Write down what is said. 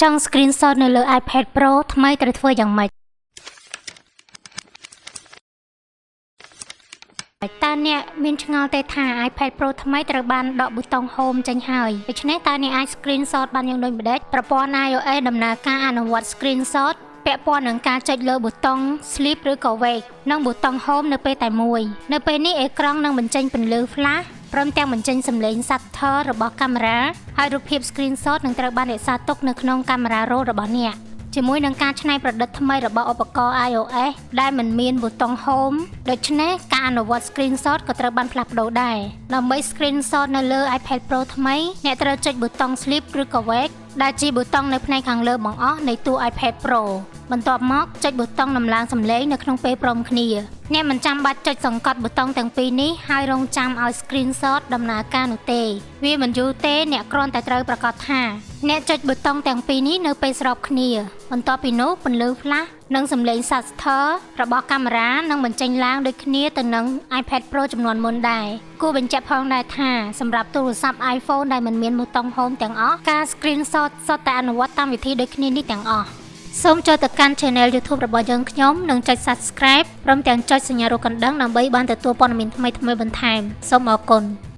ចង់ screenshot នៅលើ iPad Pro ថ្មីត្រូវធ្វើយ៉ាងម៉េចតើអ្នកមានឆ្ងល់ទេថា iPad Pro ថ្មីត្រូវបានដកប៊ូតុង Home ចេញហើយដូច្នេះតើអ្នកអាច screenshot បានយ៉ាងដូចម្តេចប្រព័ន្ធ iOS ដំណើរការអនុវត្ត screenshot ពាក់ព័ន្ធនឹងការចុចលើប៊ូតុង Sleep ឬក៏ Wake និងប៊ូតុង Home នៅពេលតែមួយនៅពេលនេះអេក្រង់នឹងបញ្ចេញពន្លឺ Flash ព្រមទាំងបញ្ចេញសំឡេង Shutter របស់កាមេរ៉ាហើយរូបភាព screenshot នឹងត្រូវបានរក្សាទុកនៅក្នុងកាមេរ៉ា RAW របស់អ្នកជាមួយនឹងការច្នៃប្រឌិតថ្មីរបស់ឧបករណ៍ iOS ដែលមិនមានប៊ូតុង Home ដូច្នេះការអនុវត្ត screenshot ក៏ត្រូវបានផ្លាស់ប្ដូរដែរដើម្បី screenshot នៅលើ iPad Pro ថ្មីអ្នកត្រូវចុចប៊ូតុង Sleep ឬក៏ Wake ដែលជាប៊ូតុងនៅផ្នែកខាងលើបង្អស់នៃតួ iPad Pro បន្ទាប់មកចុចប៊ូតុងដំឡើងសំឡេងនៅក្នុងពេលព្រមគ្នាអ្នកមិនចាំបាច់ចុចសង្កត់ប៊ូតុងទាំងពីរនេះហើយរងចាំឲ្យ screenshot ដំណើរការនោះទេវាមិនយូរទេអ្នកគ្រាន់តែត្រូវប្រាកដថាអ្នកចុចប៊ូតុងទាំងពីរនេះនៅពេលស្របគ្នាបន្ទាប់ពីនោះពន្លឺ Flash និងសំឡេង Shutter របស់កាមេរ៉ានឹងបញ្ចេញឡើងដូចគ្នាទៅនឹង iPad Pro ចំនួនមុនដែរគួរបញ្ជាក់ផងដែរថាសម្រាប់ទូរស័ព្ទ iPhone ដែលមិនមានប៊ូតុង Home ទាំងអស់ការ screenshot សុទ្ធតែអនុវត្តតាមវិធីដូចគ្នានេះទាំងអស់សូមចូលទៅកាន់ Channel YouTube របស់យើងខ្ញុំនិងចុច Subscribe ព្រមទាំងចុចសញ្ញារូបកណ្ដឹងដើម្បីបានទទួលព័ត៌មានថ្មីៗបន្ថែមសូមអរគុណ